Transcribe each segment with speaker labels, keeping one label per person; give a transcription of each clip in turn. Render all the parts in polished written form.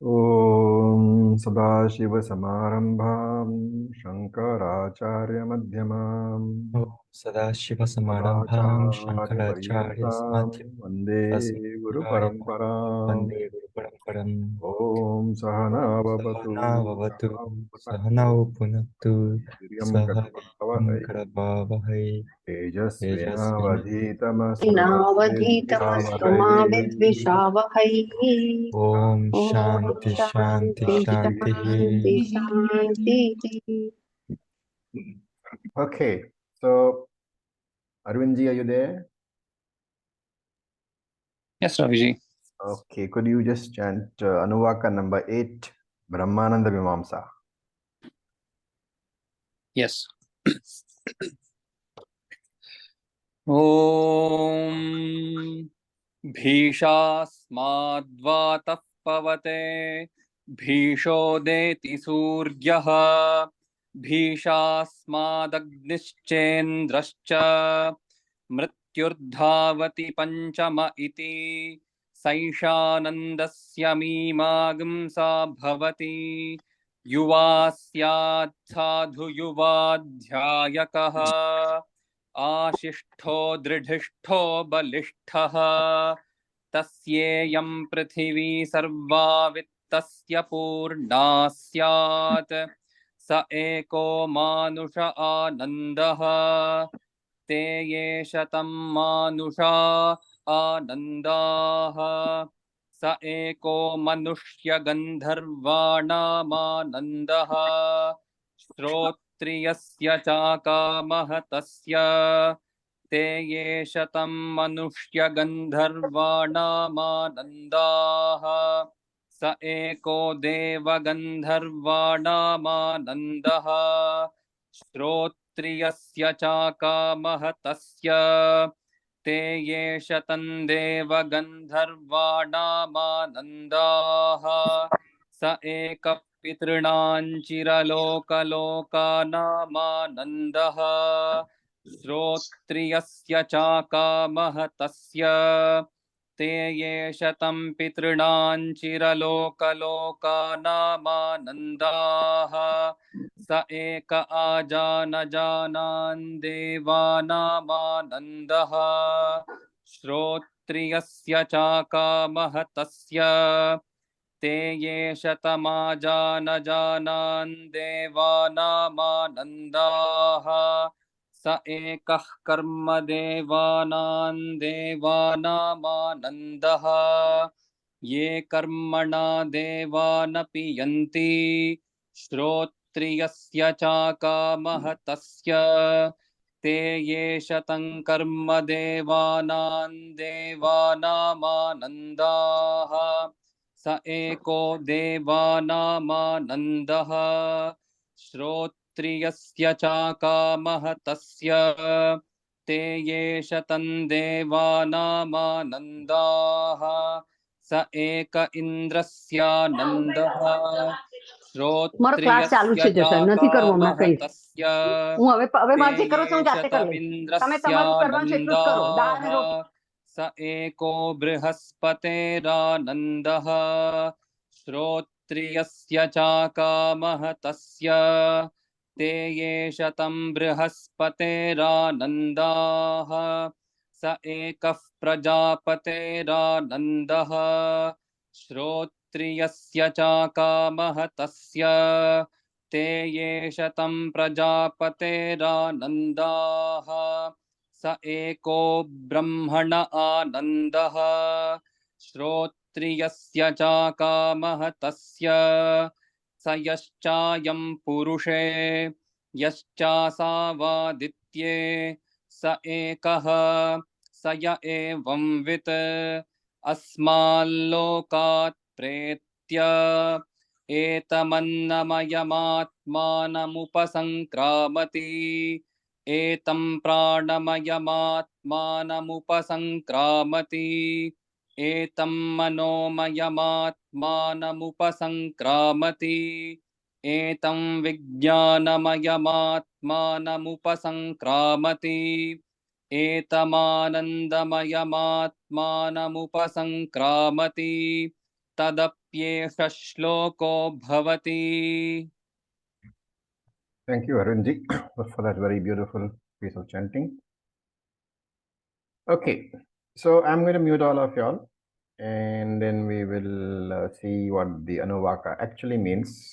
Speaker 1: ॐ सदाशिवसमारम्भां शङ्कराचार्यमध्यमाम्
Speaker 2: ओम सदाशिवसमारम्भां
Speaker 1: मध्वाचार्यपर्यन्तां वन्दे
Speaker 2: शङ्कराचार्यमध्यमाम्
Speaker 1: गुरुपरम्पराम्।
Speaker 2: वन्दे गुरुपरम्परम्।
Speaker 1: ॐ सहना
Speaker 2: ॐ
Speaker 1: भवतु
Speaker 2: सहना भवतु
Speaker 1: सहनौ
Speaker 2: सहनौ
Speaker 1: भुनक्तु
Speaker 2: पुनक्तु
Speaker 1: वीर्यं
Speaker 2: सह वीर्यं
Speaker 1: करवावहै
Speaker 2: करवावहै
Speaker 1: तेजस्विनावधीतमस्तु मा
Speaker 3: नावधीतमस्तु मा
Speaker 1: विद्विषावहै।
Speaker 3: विद्विषावहै।
Speaker 2: ओम
Speaker 3: ॐ
Speaker 2: शांति शांति
Speaker 3: शान्ति
Speaker 2: शांति।
Speaker 3: शान्ति शान्तिः।
Speaker 1: Okay, so Arvindji, are you there?
Speaker 4: Yes, Raviji.
Speaker 1: Okay, could you just chant Anuvaka number 8, Brahmananda Mimamsa?
Speaker 4: Yes. ॐ भीषास्माद्वातः पवते भीषोदेति सूर्यः भीषास्मादग्निश्चेन्द्रश्च मृत्युर्धावति पञ्चम इति सैषानन्दस्य मीमांसा भवति युवा स्यात् साधु युवाध्यायकः आशिष्ठो दृढिष्ठो बलिष्ठः तस्येयं पृथिवी सर्वा वित्तस्य पूर्णा स्यात् स एको मानुष आनन्दः ते ये शतं मानुषा आनन्दाः स एको मनुष्यगन्धर्वाणामानन्दः श्रोत्रियस्य चाकामः तस्य ते ये शतं मनुष्यगन्धर्वाणामानन्दाः स एको देवगन्धर्वाणामानन्दः श्रोत्रियस्य चाकामः तस्य ते ये शतं देवगन्धर्वाणामानन्दाः स एकः पितॄणां चिरलोकलोकानामानन्दः श्रोत्रियस्य चाकामः तस्य ते ये शतं पितॄणां चिरलोकलोकानामानन्दाः स एक आजानजानान् देवानामानन्दः श्रोत्रियस्य चाकामः तस्य ते ये शतमाजानजानान् देवानामानन्दाः स एकः कर्म देवानां देवानामानन्दः ये कर्मणा देवानपि यन्ति श्रोत्रियस्य चाकामः तस्य ते ये शतं कर्म देवानां देवानामानन्दाः स एको देवानामानन्दः श्रोत्रियस्य चाकामः तस्य ते ये शतं देवानामानन्दाः स एक इन्द्रस्यानन्दः
Speaker 3: મારો ક્લાસ ચાલુ
Speaker 4: श्रोत्रियस्य
Speaker 3: છે જશન નથી કરવું હમણાં
Speaker 4: चाकामः
Speaker 3: કઈ
Speaker 4: तस्य
Speaker 3: હું હવે
Speaker 4: ते
Speaker 3: મારે જે કરો
Speaker 4: ये
Speaker 3: છો હું જાતે કરી લઈશ તમે તમારું કરવાનું છે એટલું જ કરો દાળ અને
Speaker 4: शतमिन्द्रस्यानन्दाः
Speaker 3: રોટલી
Speaker 4: स एको बृहस्पतेरानन्दः श्रोत्रियस्य चाकामः तस्य ते ये शतं बृहस्पतेरानन्दाः स एकः प्रजापतेरानन्दः श्रोत्रियस्य चाकामः तस्य ते ये शतं प्रजापतेरानन्दाः स एको ब्रह्मण आनन्दः श्रोत्रियस्य चाकामः तस्य स यश्चायं पुरुषे यश्चासावादित्ये स एकः स य एवं वित् अस्माल्लोकात् प्रेत्य एतमन्नमयमात्मानमुपसङ्क्रामति एतं प्राणमयमात्मानमुपसङ्क्रामति एतं मनोमयमात्मानमुपसङ्क्रामति एतं विज्ञानमयमात्मानमुपसङ्क्रामति एतमानन्दमयमात्मानमुपसङ्क्रामति तदप्येष श्लोको भवति.
Speaker 1: Thank you, Arunji, for that very beautiful piece of chanting. Okay, so I'm going to mute all of y'all, and then we will see what the Anuvaka actually means.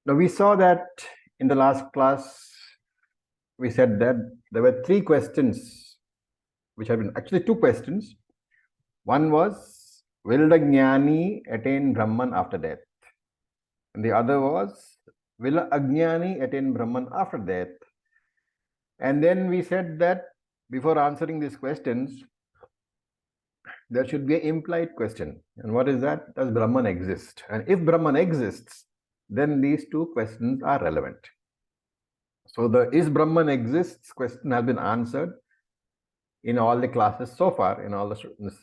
Speaker 1: Now, we saw that in the last class, we said that there were 3 questions, which have been actually 2 questions. One was, will the Jnani attain Brahman after death? And the other was, will a Ajnani attain Brahman after death? And then we said that before answering these questions, there should be an implied question. And what is that? Does Brahman exist? And if Brahman exists, then these 2 questions are relevant. So the is Brahman exists question has been answered in all the classes so far, in all the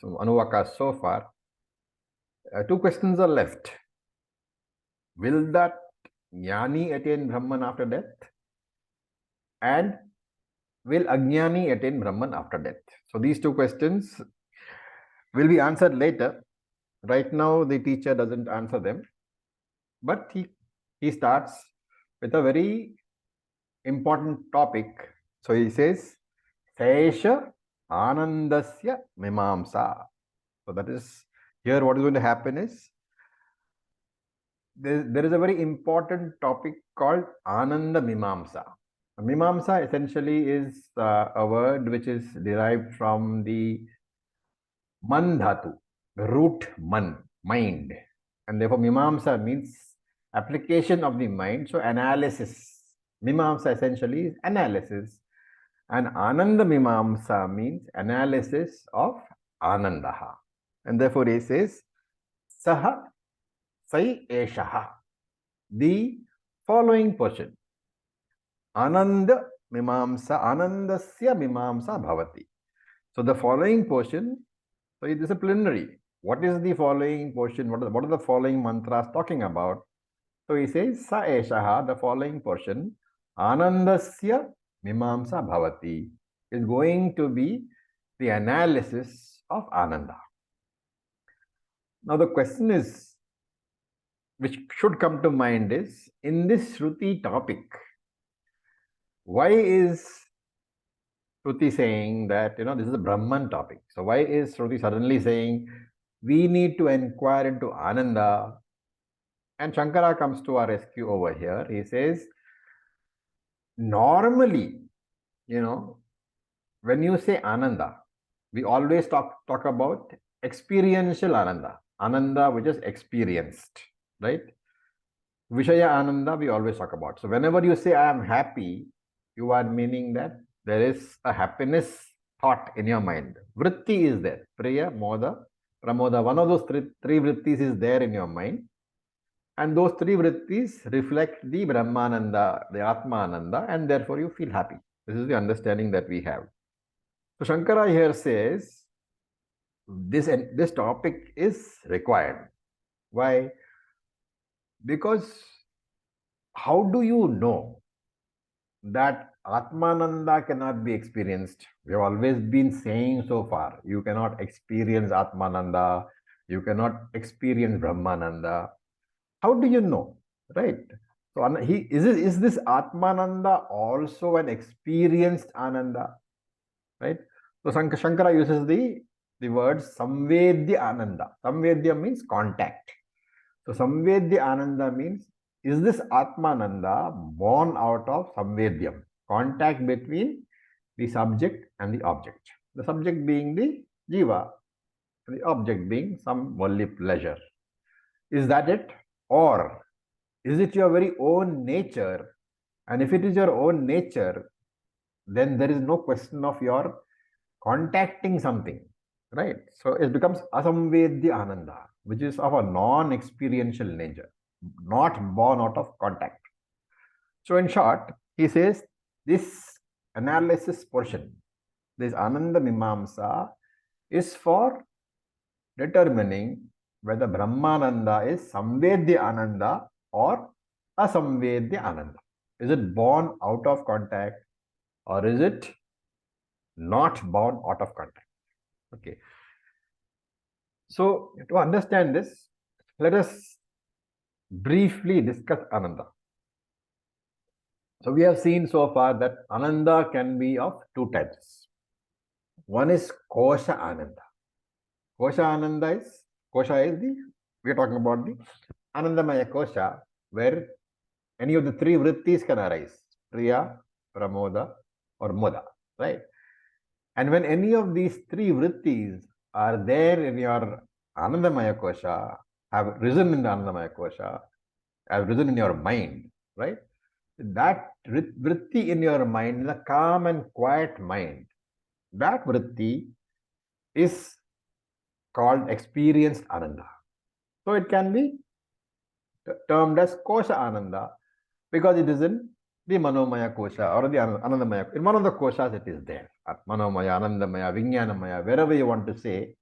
Speaker 1: Anuvakas so far. 2 questions are left. Will that Jnani attain Brahman after death? And will Ajnani attain Brahman after death? So these 2 questions will be answered later. Right now, the teacher doesn't answer them, but he starts with a very important topic. So he says, Sesha Anandasya Mimamsa. So that is, here what is going to happen is, there is a very important topic called Ananda Mimamsa. Mimamsa essentially is a word which is derived from the man dhatu, the root man, mind. And therefore Mimamsa means application of the mind, so analysis. Mimamsa essentially is analysis. And Ananda Mimamsa means analysis of Anandaha. And therefore he says, Saha Sai Eshaha. The following portion. Ananda Mimamsa, Anandasya Mimamsa Bhavati. So the following portion, so it is a plenary. What is the following portion? What are the following mantras talking about? So he says, Sa Eshaha, the following portion, Anandasya Mimamsa Bhavati, is going to be the analysis of Ananda. Now the question is, which should come to mind is, in this Shruti topic, why is Shruti saying that, this is a Brahman topic? So why is Shruti suddenly saying, we need to inquire into Ananda? And Shankara comes to our rescue over here. He says, normally, when you say Ananda, we always talk about experiential Ananda. Ananda which is experienced, right? Vishaya Ananda we always talk about. So whenever you say I am happy, you are meaning that there is a happiness thought in your mind. Vritti is there. Priya, Moda, Pramoda. One of those three vrittis is there in your mind. And those 3 vrittis reflect the Brahmananda, the Atmananda, and therefore you feel happy. This is the understanding that we have. So Shankara here says, this topic is required. Why? Because how do you know that Atmananda cannot be experienced? We have always been saying so far, you cannot experience Atmananda, you cannot experience Brahmananda. How do you know, right? So is this Atmananda also an experienced Ananda, right? So Shankara uses the word Samvedya Ananda. Samvedya means contact. So Samvedya Ananda means, is this Atmananda born out of Samvedyam? Contact between the subject and the object. The subject being the Jiva, and the object being some worldly pleasure. Is that it? Or is it your very own nature? And if it is your own nature, then there is no question of your contacting something, right? So it becomes Asamvedya Ananda, which is of a non-experiential nature, not born out of contact. So in short, he says this analysis portion, this Ananda Mimamsa, is for determining whether Brahmananda is Samvedya Ananda or Asamvedya Ananda. Is it born out of contact or is it not born out of contact? Okay. So, to understand this, let us briefly discuss Ananda. So, we have seen so far that Ananda can be of two types. One is Kosha Ananda. Kosha is the, we are talking about the Anandamaya Kosha, where any of the three vrittis can arise, Priya, Pramoda, or Moda, right? And when any of these three vrittis are there in your Anandamaya Kosha, have risen in the Anandamaya Kosha, have risen in your mind, right? That vritti in your mind, the calm and quiet mind, that vritti is called experienced Ananda. So it can be termed as Kosha Ananda because it is in the Manomaya Kosha or the Anandamaya. In one of the koshas it is there. Manomaya, Anandamaya, Vijnanamaya, wherever you want to say.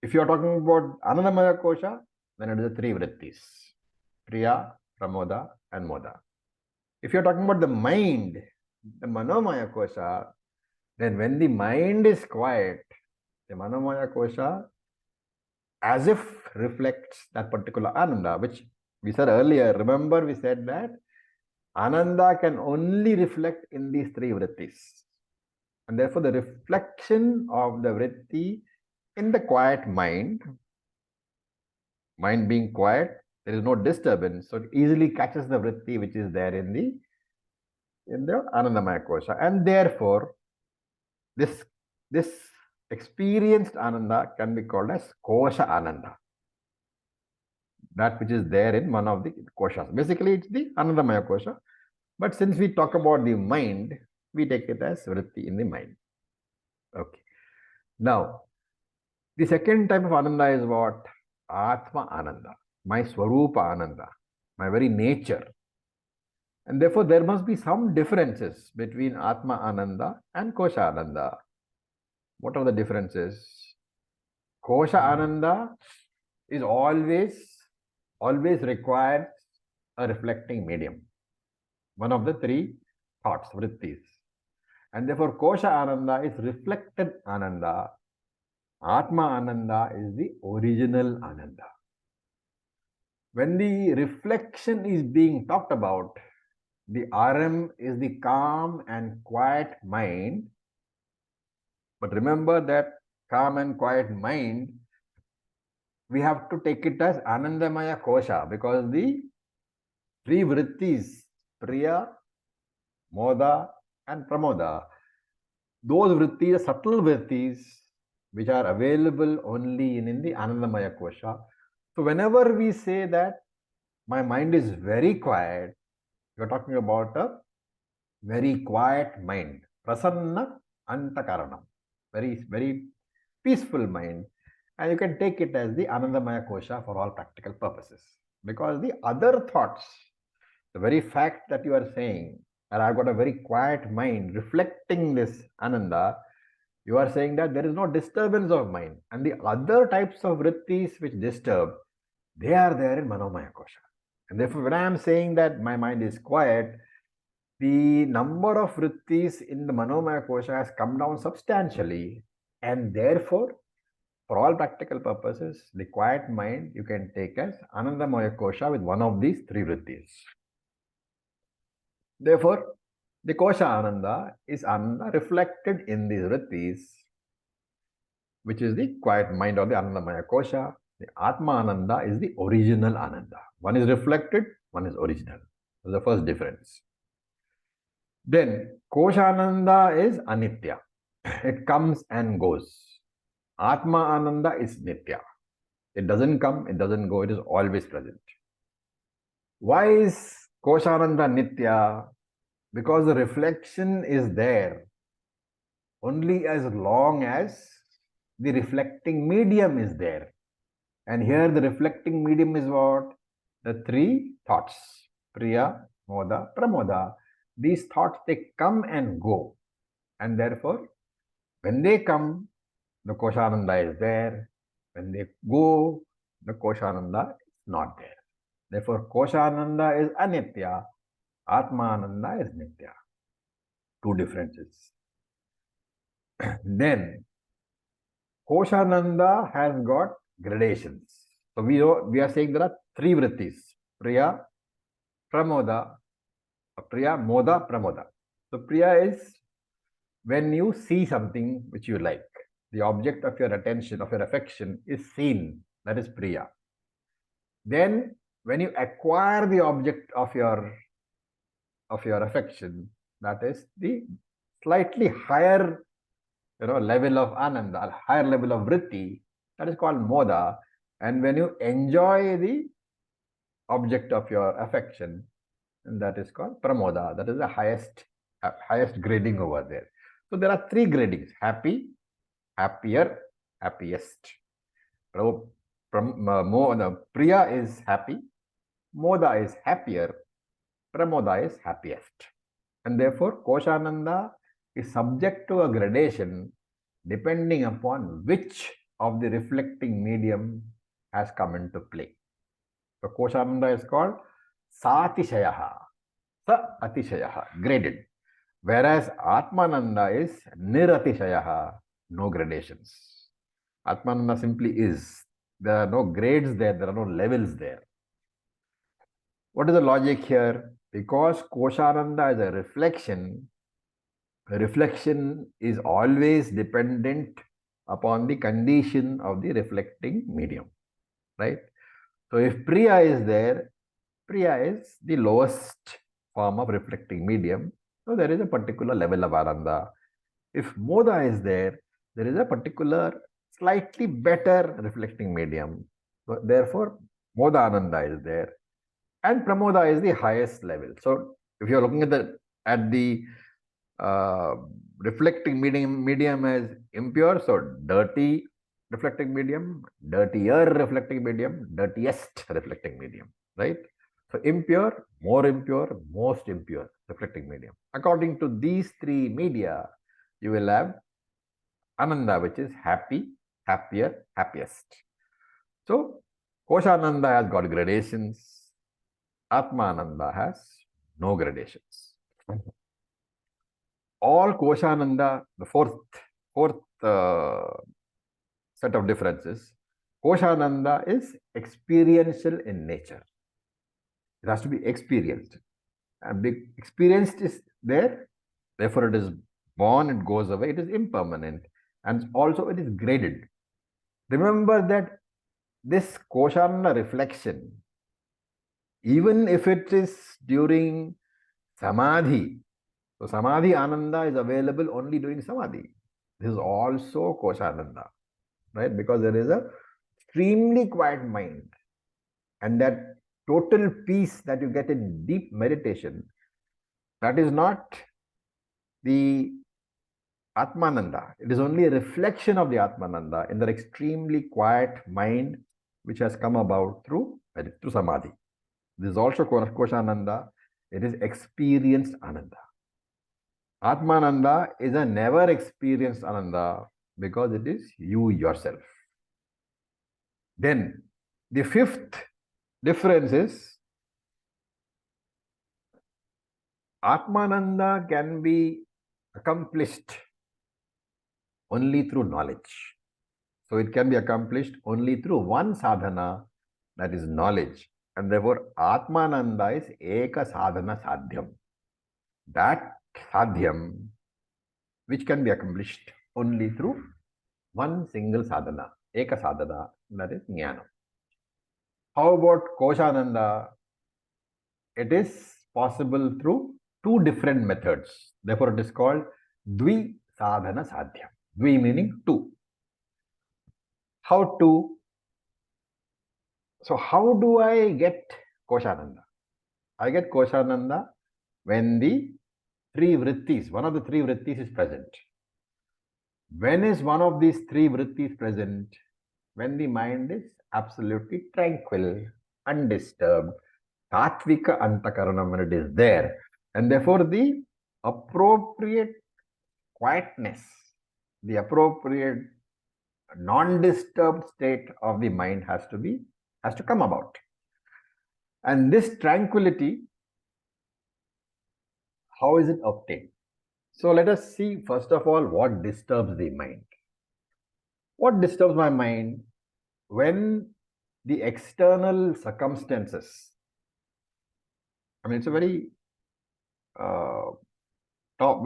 Speaker 1: If you are talking about Anandamaya Kosha, then it is the three vrittis. Priya, Pramoda and Moda. If you are talking about the mind, the Manomaya Kosha, then when the mind is quiet, the Manomaya Kosha as if reflects that particular Ananda, which we said earlier. Remember, we said that Ananda can only reflect in these three vrittis. And therefore, the reflection of the vritti in the quiet mind being quiet, there is no disturbance, so it easily catches the vritti which is there in the Anandamaya Kosha. And therefore, this experienced Ananda can be called as Kosha Ananda. That which is there in one of the koshas. Basically, it's the Anandamaya Kosha. But since we talk about the mind, we take it as vritti in the mind. Okay. Now, the second type of Ananda is what? Atma Ananda, my Swarupa Ananda, my very nature. And therefore, there must be some differences between Atma Ananda and Kosha Ananda. What are the differences? Kosha Ananda is always requires a reflecting medium. One of the three thoughts, vrittis. And therefore, Kosha Ananda is reflected Ananda. Atma Ananda is the original Ananda. When the reflection is being talked about, the RM is the calm and quiet mind. But remember that calm and quiet mind, we have to take it as Anandamaya Kosha because the three vrittis, Priya, Moda and Pramoda, those vrittis, subtle vrittis, which are available only in the Anandamaya Kosha. So whenever we say that my mind is very quiet, you're talking about a very quiet mind. Prasanna Antakaranam. Very, very peaceful mind. And you can take it as the Anandamaya Kosha for all practical purposes. Because the other thoughts, the very fact that you are saying that I've got a very quiet mind reflecting this Ananda, you are saying that there is no disturbance of mind. And the other types of vrittis which disturb, they are there in Manomaya Kosha. And therefore, when I am saying that my mind is quiet, the number of vrittis in the Manomaya Kosha has come down substantially. And therefore, for all practical purposes, the quiet mind you can take as Anandamaya Kosha with one of these three vrittis. Therefore, the Kosha Ananda is Ananda reflected in these vrittis, which is the quiet mind or the Anandamaya Kosha. The Atma Ananda is the original Ananda. One is reflected, one is original. That's the first difference. Then, Kosha Ananda is Anitya. It comes and goes. Atma Ananda is Nitya. It doesn't come, it doesn't go, it is always present. Why is Kosha Ananda Nitya? Because the reflection is there only as long as the reflecting medium is there. And here the reflecting medium is what? The three thoughts. Priya, Moda, Pramoda. These thoughts, they come and go. And therefore, when they come, the Koshananda is there. When they go, the Koshananda is not there. Therefore, Koshananda is Anitya. Atmananda is Nitya. Two differences. Then, Koshananda has got gradations. So we are saying there are three vrittis: Priya, Pramoda, Priya, Moda, Pramoda. So Priya is when you see something which you like. The object of your attention, of your affection is seen. That is Priya. Then when you acquire the object of your affection, that is the slightly higher level of ananda, a higher level of vritti, that is called moda. And when you enjoy the object of your affection, that is called pramoda. That is the highest grading over there. So there are three gradings: happy, happier, happiest. Priya is happy, moda is happier, pramoda is happiest. And therefore, Koshananda is subject to a gradation depending upon which of the reflecting medium has come into play. So, Koshananda is called Satishayaha, Sa-Atishayaha, graded. Whereas Atmananda is Niratishayaha, no gradations. Atmananda simply is. There are no grades there, there are no levels there. What is the logic here? Because Koshananda is a reflection is always dependent upon the condition of the reflecting medium, right? So if Priya is there, Priya is the lowest form of reflecting medium. So there is a particular level of Ananda. If Moda is there, there is a particular slightly better reflecting medium. So therefore, Moda Ananda is there. And Pramoda is the highest level. So if you're looking at the reflecting medium as impure, so dirty reflecting medium, dirtier reflecting medium, dirtiest reflecting medium, right? So impure, more impure, most impure reflecting medium. According to these three media, you will have Ananda, which is happy, happier, happiest. So Koshananda has got gradations. Atmananda has no gradations. All Koshananda, the fourth set of differences, Koshananda is experiential in nature. It has to be experienced. And the experienced is there, therefore it is born, it goes away, it is impermanent, and also it is graded. Remember that this Koshananda reflection, even if it is during Samadhi, so Samadhi Ananda is available only during Samadhi. This is also Koshananda, right? Because there is a extremely quiet mind, and that total peace that you get in deep meditation, that is not the Atmananda. It is only a reflection of the Atmananda in the extremely quiet mind which has come about through Samadhi. This is also Koshananda. It is experienced Ananda. Atmananda is a never experienced Ananda because it is you yourself. Then the fifth difference is Atmananda can be accomplished only through knowledge. So it can be accomplished only through one sadhana, that is knowledge. And therefore, Atmananda is Eka Sadhana Sadhyam. That sadhyam, which can be accomplished only through one single sadhana, Eka Sadhana, that is Jnana. How about Koshananda? It is possible through two different methods. Therefore, it is called Dvi Sadhana Sadhyam. Dvi meaning two. How to? So how do I get Koshananda? I get Koshananda when the three vrittis, one of the three vrittis is present. When is one of these three vrittis present? When the mind is absolutely tranquil, undisturbed, tattvika antakaranam, when it is there. And therefore the appropriate quietness, the appropriate non-disturbed state of the mind has to come about. And this tranquility, how is it obtained? So let us see first of all what disturbs the mind. What disturbs my mind? When the external circumstances, I mean, it's a very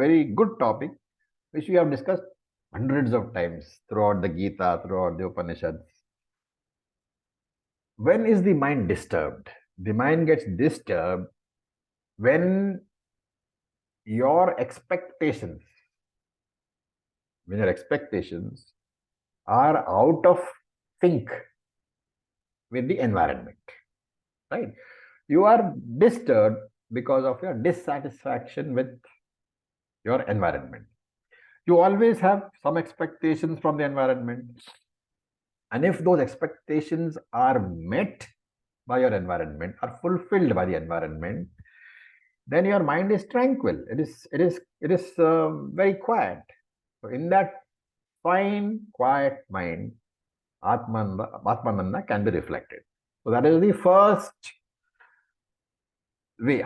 Speaker 1: very good topic, which we have discussed hundreds of times throughout the Gita, throughout the Upanishads. When is the mind disturbed? The mind gets disturbed when your expectations, are out of sync with the environment, right? You are disturbed because of your dissatisfaction with your environment. You always have some expectations from the environment. And if those expectations are met by your environment, are fulfilled by the environment, then your mind is tranquil. It is very quiet. So in that fine, quiet mind, Atmananda can be reflected. So that is the first way.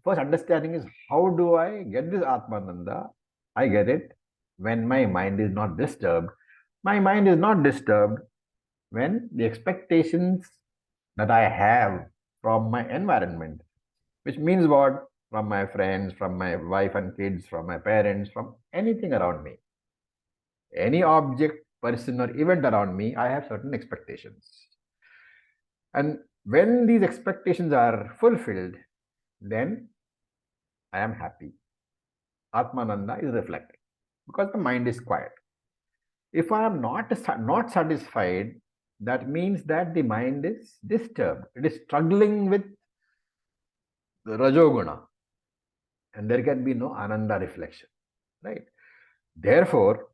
Speaker 1: First understanding is, how do I get this Atmananda? I get it when my mind is not disturbed. My mind is not disturbed when the expectations that I have from my environment, which means what? From my friends, from my wife and kids, from my parents, from anything around me. Any object, person, or event around me, I have certain expectations. And when these expectations are fulfilled, then I am happy. Atmananda is reflected because the mind is quiet. If I am not satisfied, that means that the mind is disturbed. It is struggling with the Rajoguna, and there can be no Ananda reflection, right? Therefore,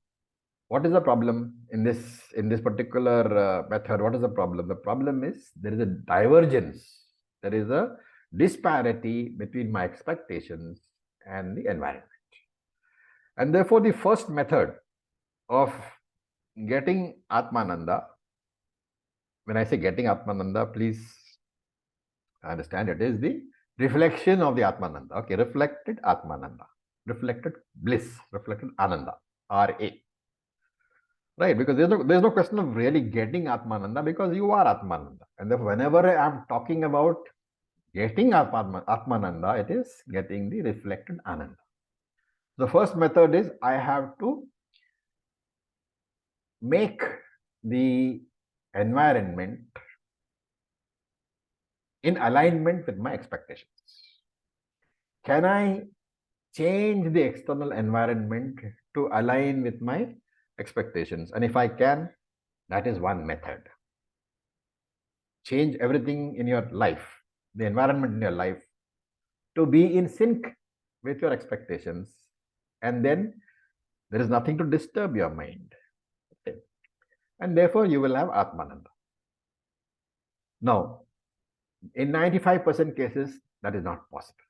Speaker 1: what is the problem in this particular method? What is the problem? The problem is there is a divergence. There is a disparity between my expectations and the environment. And therefore, the first method of getting Atmananda, when I say getting Atmananda, please understand it is the reflection of the Atmananda. Okay, reflected Atmananda, reflected bliss, reflected Ananda, R-A. Right, because there's no question of really getting Atmananda, because you are Atmananda. And therefore, whenever I am talking about getting Atmananda, it is getting the reflected Ananda. The first method is, I have to make the environment in alignment with my expectations. Can I change the external environment to align with my expectations? And if I can, that is one method. Change everything in your life, the environment in your life, to be in sync with your expectations, and then there is nothing to disturb your mind. Okay. And therefore, you will have Atmananda. Now, in 95% cases, that is not possible,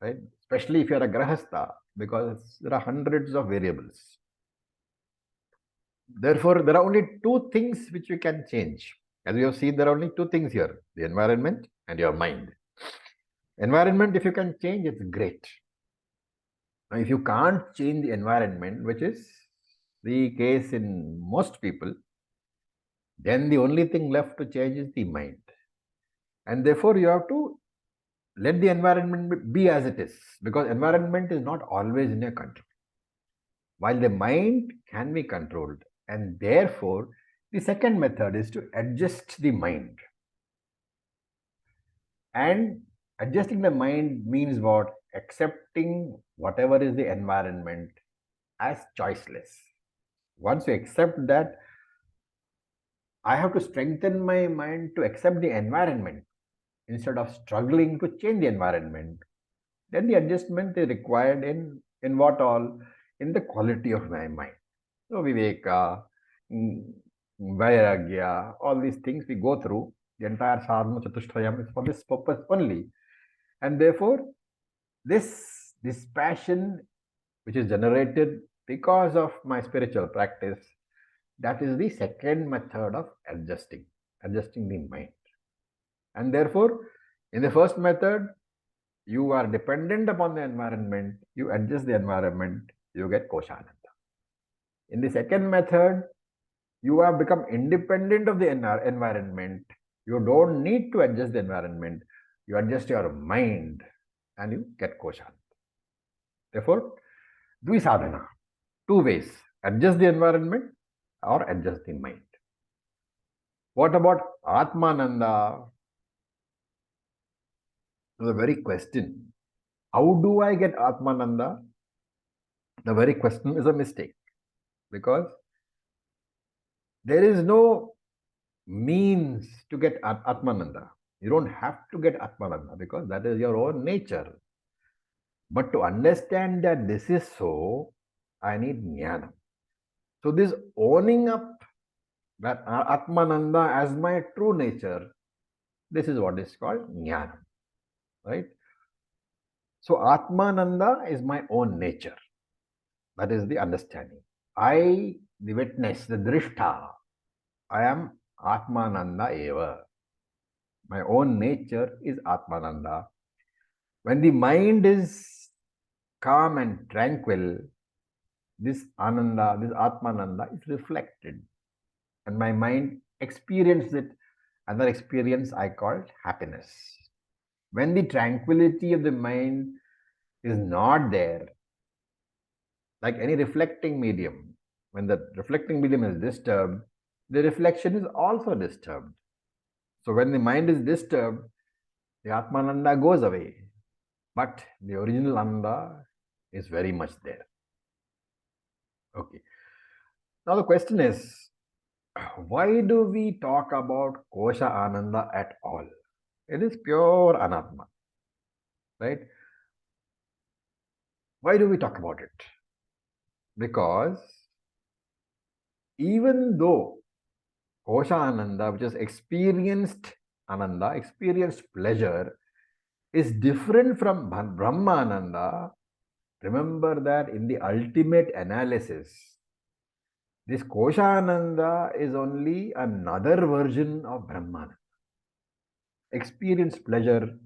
Speaker 1: right? Especially if you are a Grahastha, because there are hundreds of variables. Therefore, there are only two things which you can change. As you have seen, there are only two things here: the environment and your mind. Environment, if you can change, it's great. Now, if you can't change the environment, which is the case in most people, then the only thing left to change is the mind. And therefore, you have to let the environment be as it is, because environment is not always in your control, while the mind can be controlled. And therefore, the second method is to adjust the mind. And adjusting the mind means what? Accepting whatever is the environment as choiceless. Once you accept that, I have to strengthen my mind to accept the environment instead of struggling to change the environment. Then the adjustment is required in what all? In the quality of my mind. So Viveka, Vairagya, all these things we go through. The entire Sadhana Chatushtayam is for this purpose only. And therefore, this passion which is generated because of my spiritual practice, that is the second method of adjusting the mind. And therefore, in the first method, you are dependent upon the environment, you adjust the environment, you get Koshananda. In the second method, you have become independent of the environment. You don't need to adjust the environment. You adjust your mind and you get koshanti. Therefore, dvisadhana, two ways, adjust the environment or adjust the mind. What about Atmananda? The very question, how do I get Atmananda? The very question is a mistake, because there is no means to get Atmananda. You don't have to get Atmananda because that is your own nature. But to understand that this is so, I need jnana. So this owning up that Atmananda as my true nature, this is what is called jnana, right? So Atmananda is my own nature. That is the understanding. I, the witness, the drishta, I am Atmananda eva. My own nature is Atmananda. When the mind is calm and tranquil, this Ananda, this Atmananda is reflected. And my mind experiences it, and that experience I call happiness. When the tranquility of the mind is not there, like any reflecting medium, when the reflecting medium is disturbed, the reflection is also disturbed. So when the mind is disturbed, the Atmananda goes away. But the original Ananda is very much there. Okay. Now the question is, why do we talk about Kosha Ananda at all? It is pure Anatma, right? Why do we talk about it? Because even though Kosha Ananda, which is experienced Ananda, experienced pleasure, is different from Brahmananda, remember that in the ultimate analysis, this Koshananda is only another version of Brahmananda. Experienced pleasure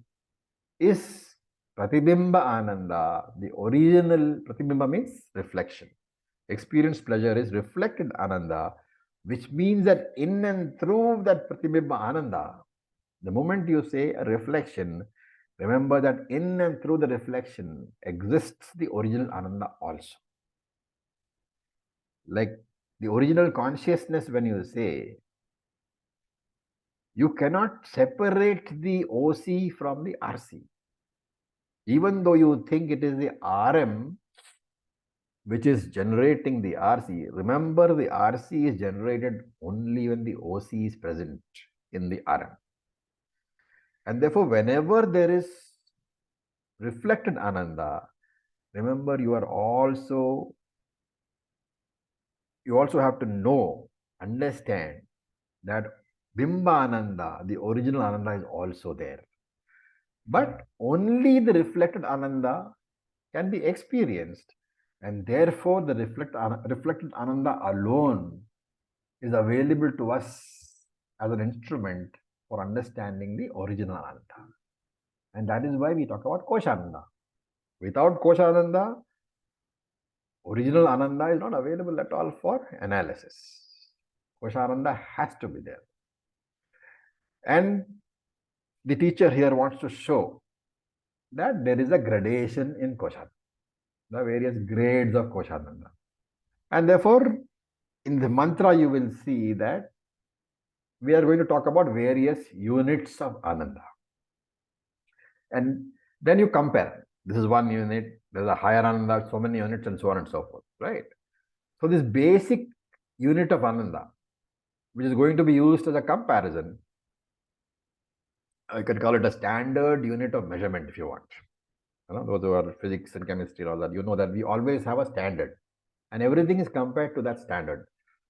Speaker 1: is Pratibimba Ananda. The original Pratibimba means reflection. Experienced pleasure is reflected Ananda, which means that in and through that Pratibimba Ananda, the moment you say a reflection, remember that in and through the reflection exists the original Ananda also. Like the original consciousness, when you say, you cannot separate the OC from the RC. Even though you think it is the RM which is generating the RC, remember the RC is generated only when the OC is present in the RM. And therefore, whenever there is reflected Ananda, remember you also have to know, understand that Bimba Ananda, the original Ananda, is also there. But only the reflected Ananda can be experienced, and therefore the reflected Ananda alone is available to us as an instrument for understanding the original Ananda. And that is why we talk about Koshananda. Without Koshananda, original Ananda is not available at all for analysis. Koshananda has to be there. And the teacher here wants to show that there is a gradation in Koshananda, the various grades of Koshananda. And therefore, in the mantra, you will see that we are going to talk about various units of Ananda. And then you compare. This is one unit, there's a higher Ananda, so many units, and so on and so forth, right? So this basic unit of Ananda, which is going to be used as a comparison, I can call it a standard unit of measurement if you want. Those who are physics and chemistry and all that, you know that we always have a standard and everything is compared to that standard.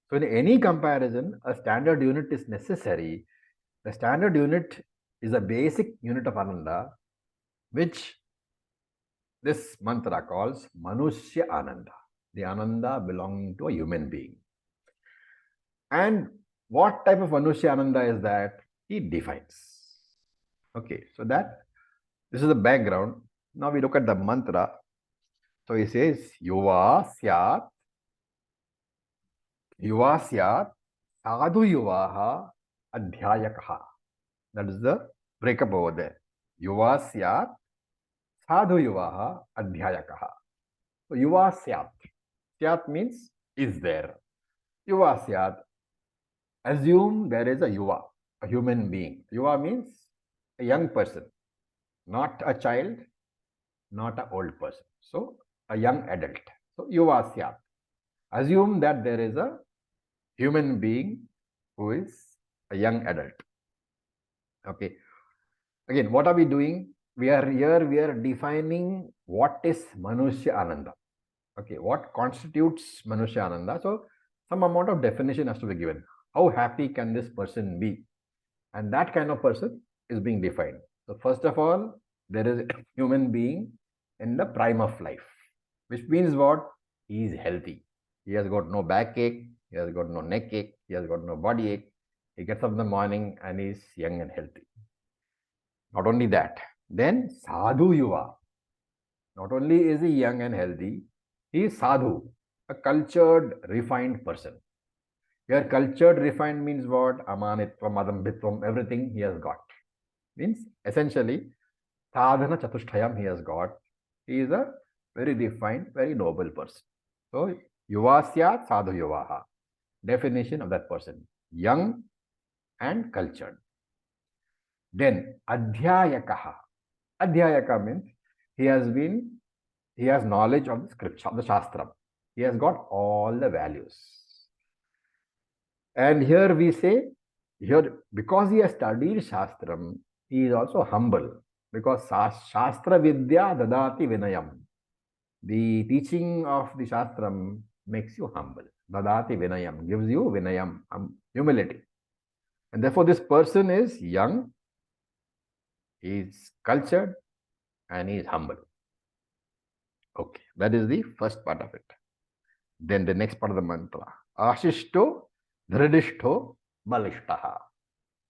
Speaker 1: So in any comparison, a standard unit is necessary. The standard unit is a basic unit of Ananda, which this mantra calls Manushya Ananda, the Ananda belonging to a human being. And what type of Manushya Ananda is that? He defines. Okay, so this is the background. Now we look at the mantra. So he says, Yuva Syat Yuva syat sadhu yuvaha adhyayakaha. That is the breakup over there. Yuva syat sadhu yuvaha adhyayakaha. So yuva syat. Syat means is there. Yuva syat. Assume there is a yuva, a human being. Yuva means a young person, not a child, not an old person. So a young adult. So yuva syat. Assume that there is a human being who is a young adult. Okay. Again, what are we doing? We are defining what is Manushya Ananda. Okay, what constitutes Manushya Ananda? So some amount of definition has to be given. How happy can this person be? And that kind of person is being defined. So first of all, there is a human being in the prime of life, which means what? He is healthy. He has got no backache, he has got no neck ache, he has got no body ache. He gets up in the morning and he is young and healthy. Not only that, then sadhu yuva. Not only is he young and healthy, he is sadhu, a cultured, refined person. Here, cultured, refined means what? Amanitvam, adambhitvam, everything he has got. Means essentially, sadhana chatushtayam he has got. He is a very refined, very noble person. So, yuvasyat sadhu yuvaha. Definition of that person: young and cultured. Then adhyayakaha. Adhyayaka means he has knowledge of the scripture, of the shastra. He has got all the values. And here we say, because he has studied shastram, he is also humble. Because shastra vidya dadati vinayam. The teaching of the shastram makes you humble. Dadati vinayam, gives you vinayam, humility. And therefore this person is young, he is cultured, and he is humble. Okay, that is the first part of it. Then the next part of the mantra. Ashishto, dhridishto, balishtaha.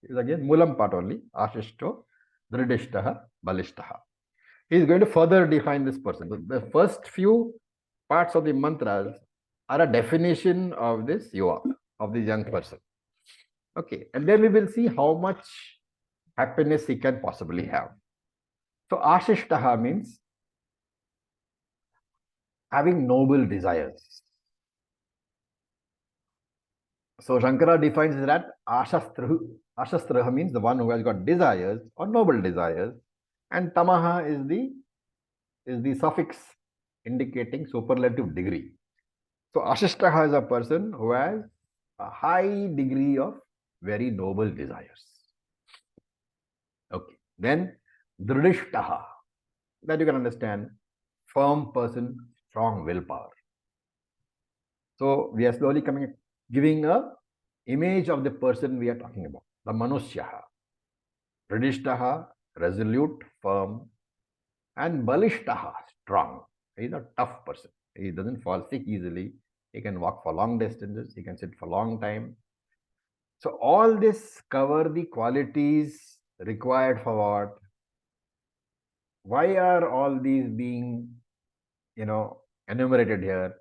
Speaker 1: This is again Mulam part only. Ashishto, dhridishtaha, balishtaha. He is going to further define this person. The first few parts of the mantras are a definition of this yuva, of the young person. Okay, and then we will see how much happiness he can possibly have. So ashishtaha means having noble desires. So Shankara defines that ashastraha means the one who has got desires or noble desires, and tamaha is the suffix indicating superlative degree. So ashishtaha is a person who has a high degree of very noble desires. Okay, then dhridishtaha, that you can understand, firm person, strong willpower. So we are slowly giving a image of the person we are talking about, the manushyaha. Dhridishtaha, resolute, firm, and balishtaha, strong. He is a tough person. He doesn't fall sick easily. He can walk for long distances. He can sit for a long time. So all this cover the qualities required for what? Why are all these being, enumerated here?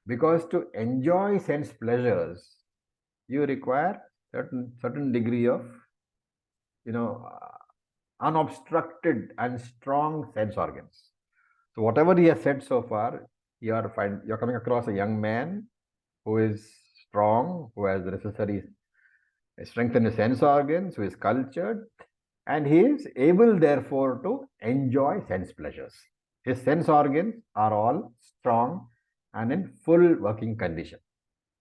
Speaker 1: Because to enjoy sense pleasures, you require certain degree of, unobstructed and strong sense organs. So whatever he has said so far, you're coming across a young man who is strong, who has the necessary strength in his sense organs, who is cultured, and he is able therefore to enjoy sense pleasures. His sense organs are all strong and in full working condition.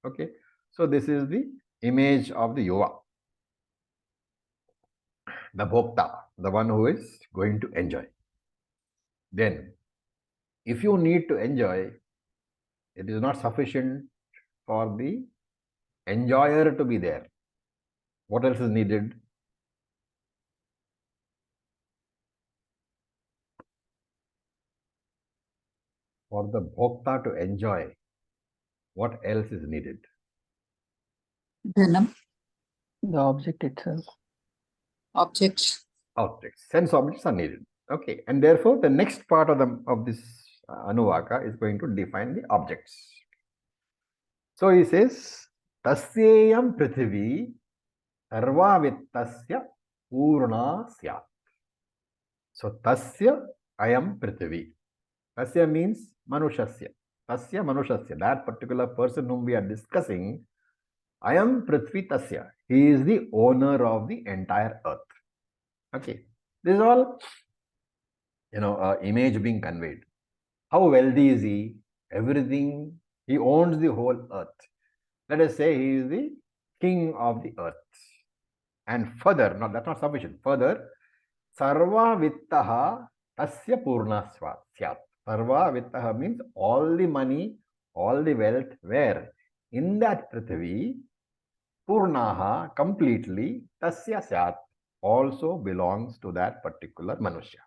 Speaker 1: Okay, so this is the image of the yuva, the bhokta, the one who is going to enjoy. Then, if you need to enjoy, it is not sufficient for the enjoyer to be there. What else is needed? For the bhokta to enjoy, what else is needed?
Speaker 5: Dhanam, the object itself. Objects.
Speaker 1: Objects. Sense objects are needed. Okay, and therefore the next part of this Anuvaka is going to define the objects. So he says, tasyayam prithvi sarvavittasya purna syat. So tasya ayam prithvi. Tasya means manushasya. Tasya manushasya. That particular person whom we are discussing, ayam prithvi tasya. He is the owner of the entire earth. Okay. This is all, image being conveyed. How wealthy is he? Everything. He owns the whole earth. Let us say he is the king of the earth. And further, no, that's not sufficient. Further, sarva vittaha tasya purna syat. Sarva vittaha means all the money, all the wealth, where? In that prithvi, purnaha, completely, tasya syat, also belongs to that particular manushya.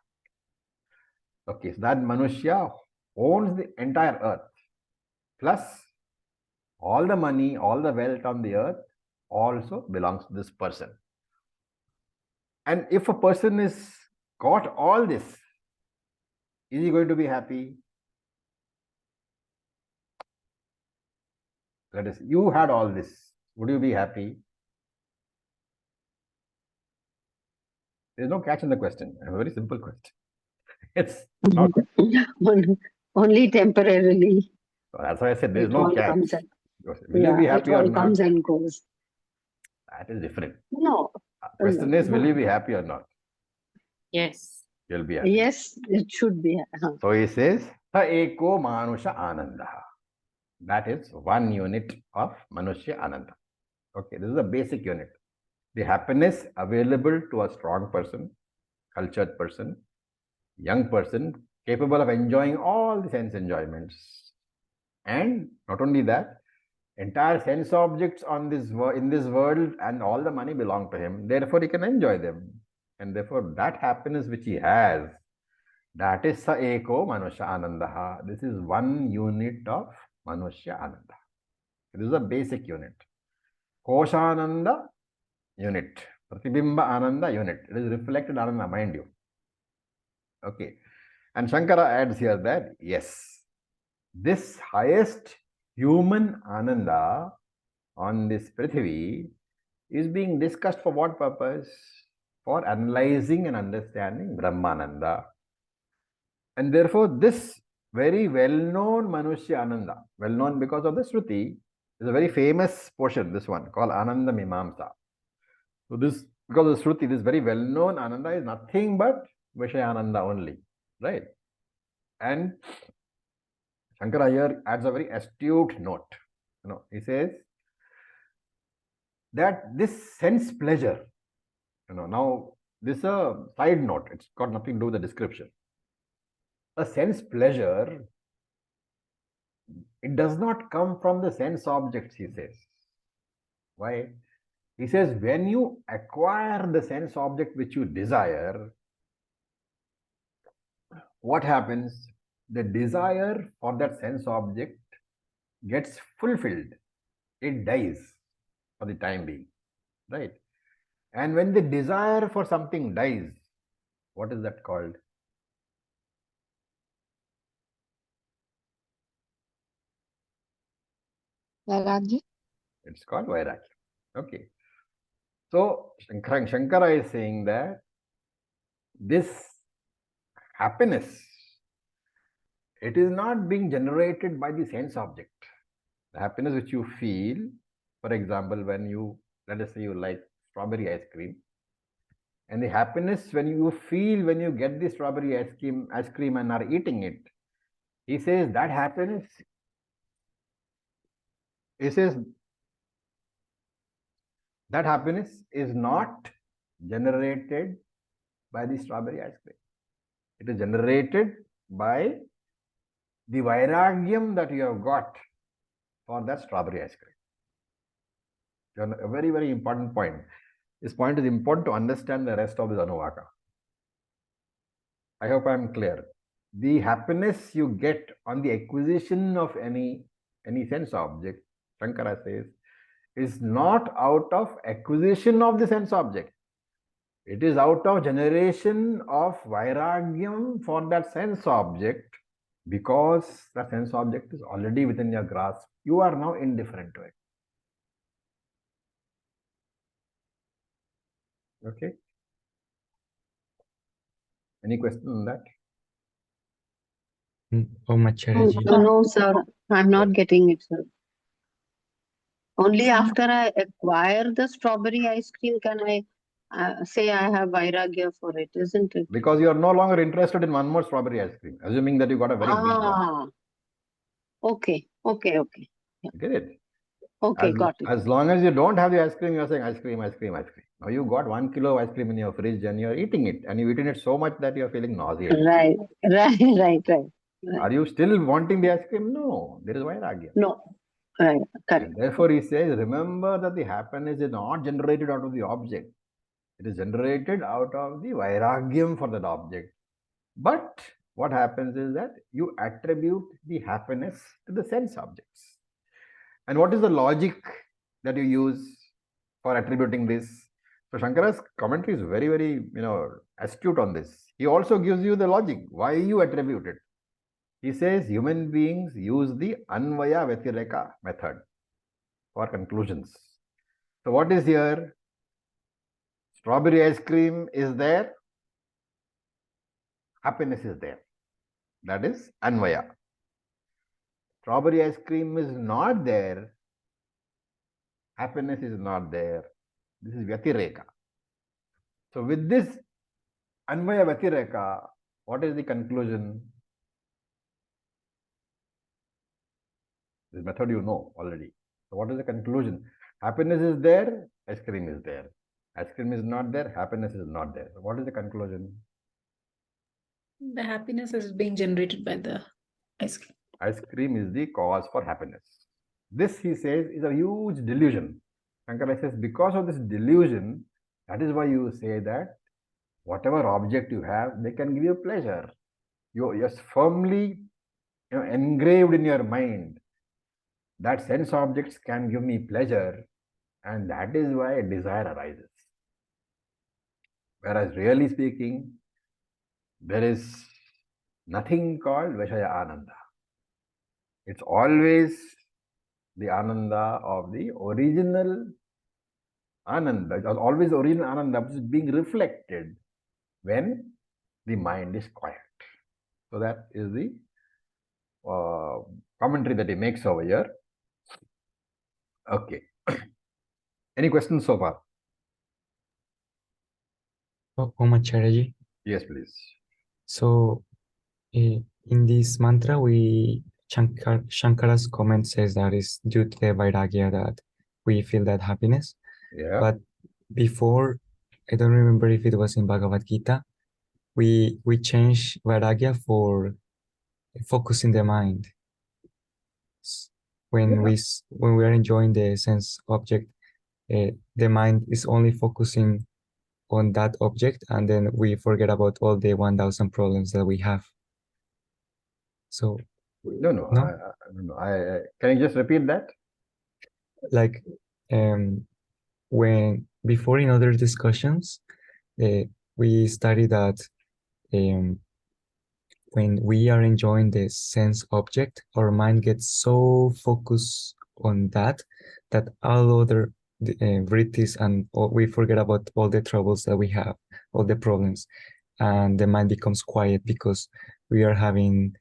Speaker 1: Okay, so that manushya owns the entire earth, plus all the money, all the wealth on the earth also belongs to this person. And if a person is got all this, is he going to be happy? Let us, you had all this. Would you be happy? There's no catch in the question. A very simple question. It's not.
Speaker 3: Only temporarily.
Speaker 1: So that's why I said there's
Speaker 3: It
Speaker 1: no
Speaker 3: all
Speaker 1: catch.
Speaker 3: comes and,
Speaker 1: Will you be happy
Speaker 3: it
Speaker 1: or
Speaker 3: all
Speaker 1: not?
Speaker 3: comes and goes.
Speaker 1: That is different.
Speaker 3: No.
Speaker 1: Question is, will you be happy or not?
Speaker 5: Yes.
Speaker 1: You'll be happy.
Speaker 3: Yes, it should be.
Speaker 1: So he says, Sa eko manusha anandaha. That is one unit of manushya ananda. Okay, this is a basic unit. The happiness available to a strong person, cultured person, young person, capable of enjoying all the sense enjoyments. And not only that, entire sense objects on this in this world and all the money belong to him. Therefore, he can enjoy them. And therefore, that happiness which he has, that is sa eko manusha anandaha. This is one unit of manushya ananda. This is a basic unit. Koshananda unit. Pratibimba ananda unit. It is reflected ananda, mind you. Okay. And Shankara adds here that, yes, this highest human ananda on this Prithvi is being discussed for what purpose? For analyzing and understanding Brahmananda. And therefore, this very well-known Manushya Ananda, well-known because of the Shruti, is a very famous portion, this one, called Ananda Mimamsa. So this, because of the Shruti, this very well-known Ananda is nothing but Vishayananda only, right? And Shankara here adds a very astute note. He says that this sense pleasure, now this is a side note, it's got nothing to do with the description. A sense pleasure, it does not come from the sense objects, he says. Why? He says, when you acquire the sense object which you desire, what happens? The desire for that sense object gets fulfilled. It dies for the time being, right? And when the desire for something dies, what is that called?
Speaker 3: Vairagya.
Speaker 1: It's called Vairagya. Okay. So Shankara is saying that this happiness, it is not being generated by the sense object. The happiness which you feel, for example, when you, let us say you like strawberry ice cream, and the happiness when you feel when you get the strawberry ice cream and are eating it, he says that happiness, he says that happiness is not generated by the strawberry ice cream. It is generated by the vairagyam that you have got for that strawberry ice cream. A very, very important point. This point is important to understand the rest of this Anuvaka. I hope I am clear. The happiness you get on the acquisition of any sense object, Shankara says, is not out of acquisition of the sense object. It is out of generation of vairagyam for that sense object, because that sense object is already within your grasp. You are now indifferent to it. Okay. Any question on that?
Speaker 2: Om Acharya.
Speaker 3: No, sir. I'm not getting it, sir. Only
Speaker 6: Some-
Speaker 3: after I acquire the strawberry ice cream can I say I have vairagya for it, isn't it?
Speaker 1: Because you are no longer interested in one more strawberry ice cream, assuming that you got a very big one.
Speaker 3: Ah, okay.
Speaker 1: Get it?
Speaker 3: Okay, got it.
Speaker 1: As long as you don't have the ice cream, you're saying ice cream, ice cream, ice cream. Now you got 1 kilo of ice cream in your fridge and you're eating it, and you've eaten it so much that you're feeling nauseated.
Speaker 3: Right.
Speaker 1: Are you still wanting the ice cream? No, there is vairagya.
Speaker 3: No, right, correct.
Speaker 1: And therefore, he says, remember that the happiness is not generated out of the object. It is generated out of the vairagyam for that object. But what happens is that you attribute the happiness to the sense objects. And what is the logic that you use for attributing this? So Shankara's commentary is very, very, astute on this. He also gives you the logic, why you attribute it. He says human beings use the Anvaya Vyatireka method for conclusions. So what is here? Strawberry ice cream is there. Happiness is there. That is Anvaya. Strawberry ice cream is not there. Happiness is not there. This is Vyatireka. So with this Anvaya Vyatireka, what is the conclusion? This method you know already. So what is the conclusion? Happiness is there, ice cream is there. Ice cream is not there, happiness is not there. So what is the conclusion?
Speaker 6: The happiness is being generated by the ice cream.
Speaker 1: Ice cream is the cause for happiness. This, he says, is a huge delusion. Shankara says, because of this delusion, that is why you say that whatever object you have, they can give you pleasure. You're firmly engraved in your mind that sense objects can give me pleasure, and that is why desire arises. Whereas really speaking, there is nothing called Vishaya Ananda. It's always the Ananda of the original Ananda. It's always the original Ananda which is being reflected when the mind is quiet. So that is the commentary that he makes over here. Okay. Any questions so far?
Speaker 2: Om Acharya.
Speaker 1: Yes, please.
Speaker 2: So, in this mantra, Shankara's comment says that it's due to the vairagya that we feel that happiness.
Speaker 1: Yeah.
Speaker 2: But before, I don't remember if it was in Bhagavad Gita, we changed vairagya for focusing the mind. When we are enjoying the sense object, the mind is only focusing on that object, and then we forget about all the 1,000 problems that we have. So
Speaker 1: No. I can you just repeat that?
Speaker 2: like when before in other discussions, we studied that when we are enjoying the sense object, our mind gets so focused on that all other vrittis and we forget about all the troubles that we have, all the problems, and the mind becomes quiet because we are having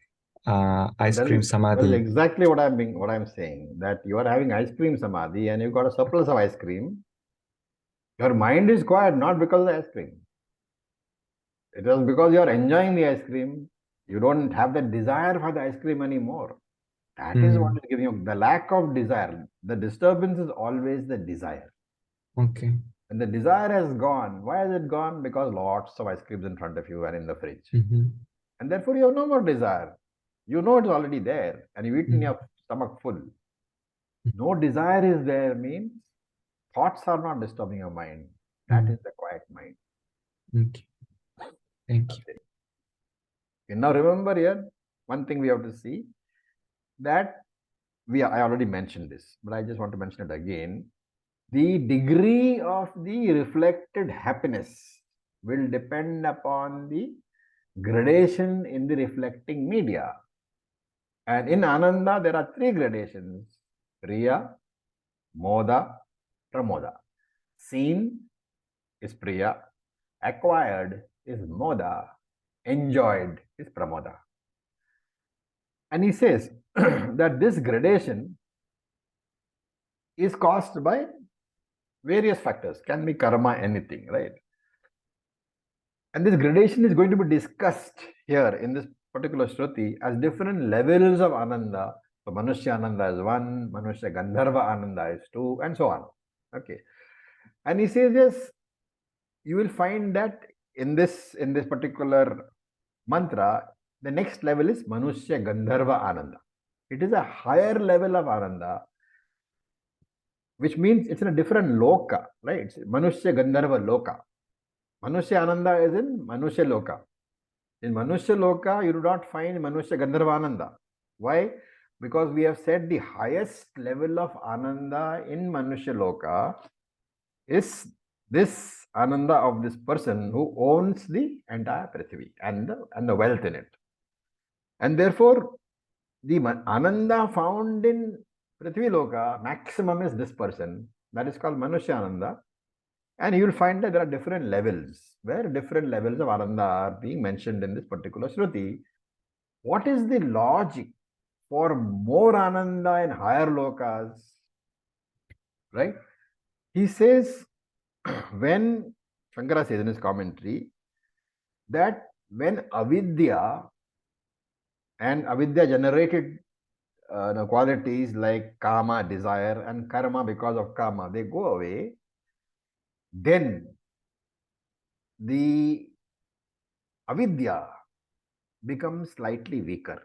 Speaker 2: ice cream samadhi.
Speaker 1: That is exactly what I'm saying. That you are having ice cream samadhi and you've got a surplus of ice cream. Your mind is quiet not because of the ice cream. It is because you are enjoying the ice cream. You don't have the desire for the ice cream anymore. That is what is giving you the lack of desire. The disturbance is always the desire.
Speaker 2: Okay.
Speaker 1: When the desire has gone, why has it gone? Because lots of ice creams in front of you and in the fridge. And therefore you have no more desire. You know it's already there and you've eaten your stomach full. No desire is there means thoughts are not disturbing your mind. That is the quiet mind.
Speaker 2: Okay. Thank you.
Speaker 1: Okay, now remember here, one thing we have to see that I already mentioned this, but I just want to mention it again. The degree of the reflected happiness will depend upon the gradation in the reflecting media. And in Ananda, there are 3 gradations: Riya, Moda, Pramoda. Seen, is Priya, acquired is Moda, enjoyed is Pramoda. And he says that this gradation is caused by various factors, can be karma, anything, right? And this gradation is going to be discussed here in this particular Shruti as different levels of Ananda. So Manushya Ananda is 1, Manushya Gandharva Ananda is 2, and so on. Okay. And he says, yes, you will find that in this particular mantra, the next level is Manushya Gandharva Ananda. It is a higher level of Ananda, which means it's in a different loka, right? It's Manushya Gandharva Loka. Manushya Ananda is in Manushya Loka. In Manushya Loka, you do not find Manushya Gandharva Ananda. Why? Because we have said the highest level of Ananda in Manushya Loka is this Ananda of this person who owns the entire Prithvi and the wealth in it. And therefore, the Ananda found in Prithvi Loka, maximum is this person. That is called Manushya Ananda. And you will find that there are different levels, where different levels of Ananda are being mentioned in this particular Shruti. What is the logic for more Ananda in higher lokas? Right? He says, when Shankara says in his commentary, that when avidya and avidya generated qualities like kama, desire, and karma because of kama, they go away, then the avidya becomes slightly weaker.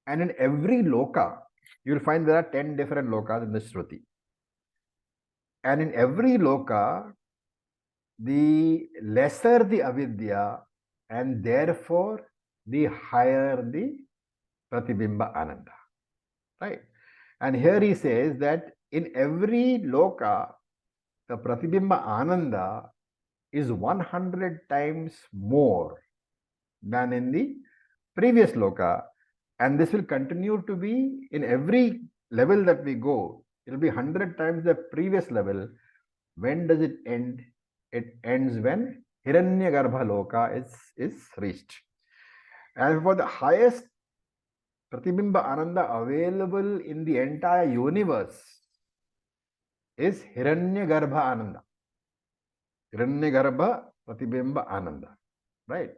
Speaker 1: And in every loka, you will find there are 10 different lokas in the Shruti. And in every loka, the lesser the avidya, and therefore the higher the pratibimba ananda. Right? And here he says that in every loka, the pratibimba ananda is 100 times more than in the previous loka, and this will continue to be in every level that we go. It will be 100 times the previous level. When does it end? It ends when Hiranyagarbha loka is reached. And for the highest pratibimba ananda available in the entire universe is Hiranyagarbha ananda. Hiranyagarbha pratibimba ananda, right?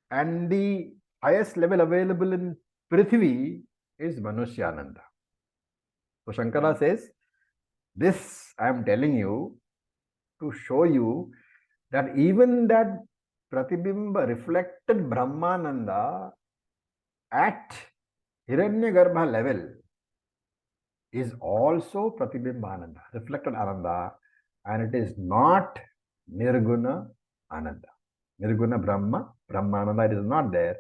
Speaker 1: And the highest level available in Prithvi is Manushya Ananda. So Shankara says, this I am telling you to show you that even that Pratibimba reflected Brahmananda at Hiranyagarbha level is also Pratibimba Ananda, reflected Ananda, and it is not Nirguna Ananda. Nirguna Brahmananda, it is not there.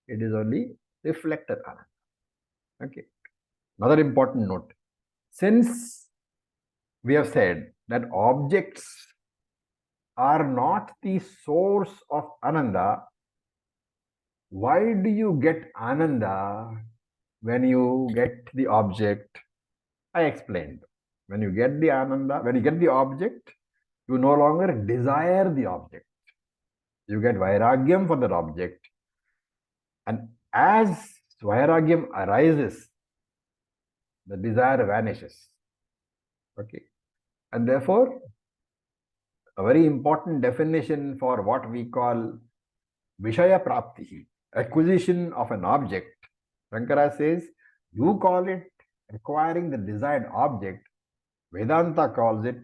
Speaker 1: It is only reflected Ananda. Okay. Another important note. Since we have said that objects are not the source of Ananda, why do you get Ananda when you get the object? I explained. When you get the Ananda, when you get the object, you no longer desire the object. You get Vairagyam for that object. And as Vairagyam arises, the desire vanishes. Okay. And therefore, a very important definition for what we call Vishaya Prapti, acquisition of an object. Shankara says, you call it acquiring the desired object. Vedanta calls it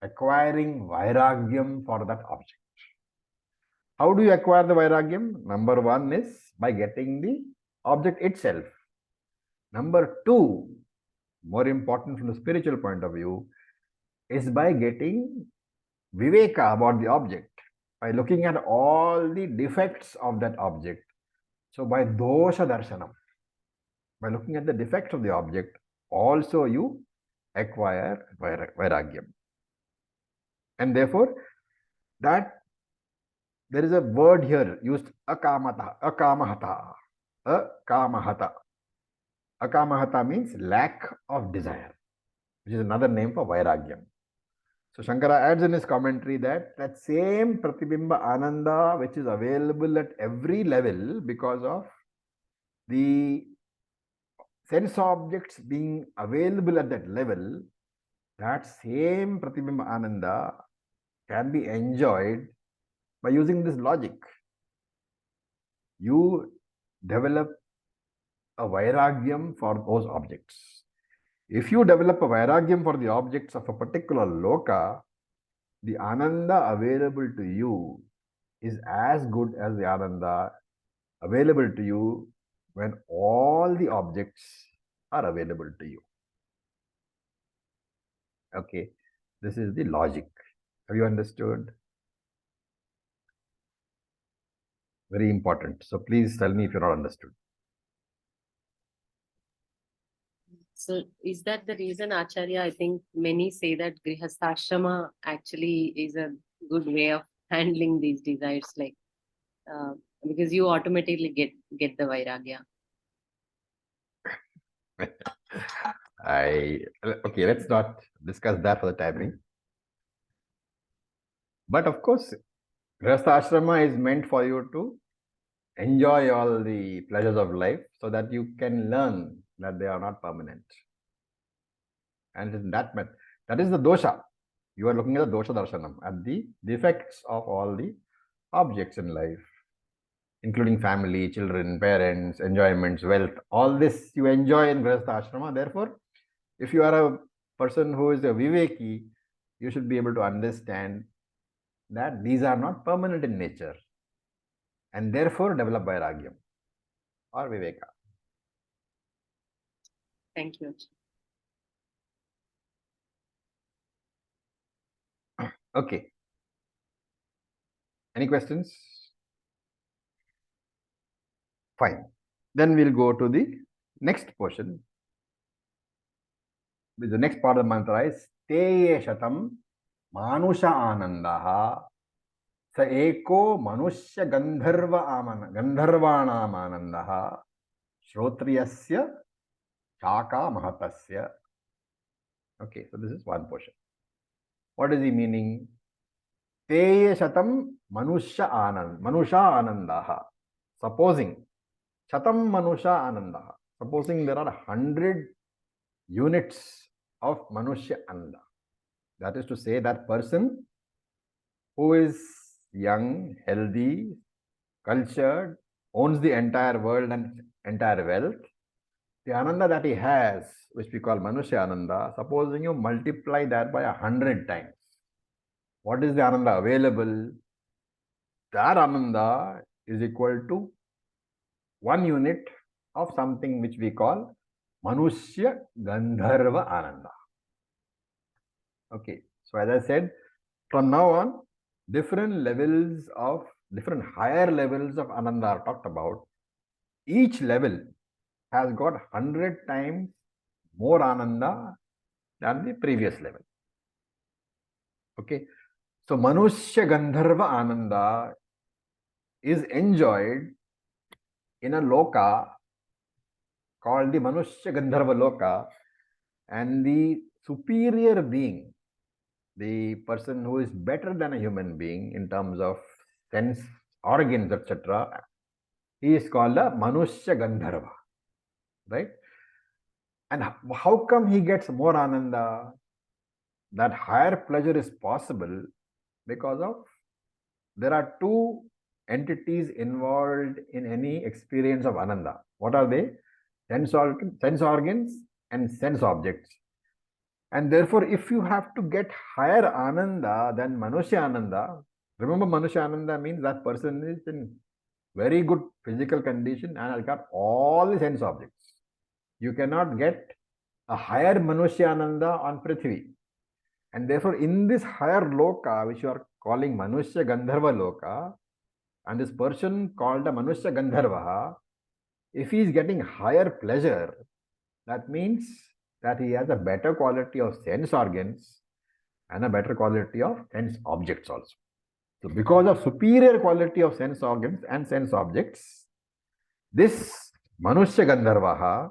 Speaker 1: acquiring Vairagyam for that object. How do you acquire the Vairagyam? Number one is by getting the object itself. Number two, more important from the spiritual point of view, is by getting Viveka about the object, by looking at all the defects of that object. So by dosha darshanam, by looking at the defects of the object, also you acquire Vairagyam. And therefore, that there is a word here used, akamata, akamahata, akamahata. Akamahata means lack of desire, which is another name for Vairagyam. So Shankara adds in his commentary that same Pratibimba Ananda, which is available at every level because of the sense objects being available at that level, that same Pratibimba Ananda can be enjoyed by using this logic. You develop a vairagyam for those objects. If you develop a vairagyam for the objects of a particular loka, the ananda available to you is as good as the ananda available to you when all the objects are available to you. Okay, this is the logic. Have you understood? Very important. So please tell me if you're not understood.
Speaker 5: So is that the reason, Acharya? I think many say that Grihastha actually is a good way of handling these desires, like because you automatically get the vairagya.
Speaker 1: Okay, let's not discuss that for the time being. But of course, Grihastha Ashrama is meant for you to enjoy all the pleasures of life so that you can learn that they are not permanent. And in that is the dosha. You are looking at the dosha darshanam, at the defects of all the objects in life, including family, children, parents, enjoyments, wealth. All this you enjoy in Grihastha Ashrama. Therefore, if you are a person who is a viveki, you should be able to understand that these are not permanent in nature, and therefore develop vairagyam or viveka.
Speaker 5: Thank you.
Speaker 1: Okay. Any questions? Fine. Then we'll go to the next portion. The next part of the mantra is Teye Shatam Manusha Anandaha Sa Eko Manushya Gandharvanam Anandaha Shrotriyasya Chaka Mahatasya. Okay, so this is one portion. What is the meaning? Teye Shatam Manusha Anandaha. Supposing Shatam Manusha Anandaha. Supposing there are 100 units of Manushya Ananda. That is to say, that person who is young, healthy, cultured, owns the entire world and entire wealth, the Ananda that he has, which we call Manushya Ananda, supposing you multiply that by 100 times, what is the Ananda available? That Ananda is equal to 1 unit of something which we call Manushya Gandharva Ananda. Okay, so as I said, from now on, different higher levels of Ananda are talked about. Each level has got 100 times more Ananda than the previous level. Okay, so Manushya Gandharva Ananda is enjoyed in a loka called the Manushya Gandharva Loka, and the superior being, the person who is better than a human being in terms of sense organs, etc., he is called a Manushya Gandharva, right? And how come he gets more Ananda? That higher pleasure is possible because of there are two entities involved in any experience of Ananda. What are they? Sense organs and sense objects. And therefore, if you have to get higher Ananda than Manushya Ananda, remember Manushya Ananda means that person is in very good physical condition and has got all the sense objects. You cannot get a higher Manushya Ananda on Prithvi. And therefore, in this higher loka, which you are calling Manushya Gandharva Loka, and this person called a Manushya Gandharva, if he is getting higher pleasure, that means that he has a better quality of sense organs and a better quality of sense objects also. So because of superior quality of sense organs and sense objects, this Manushya Gandharva,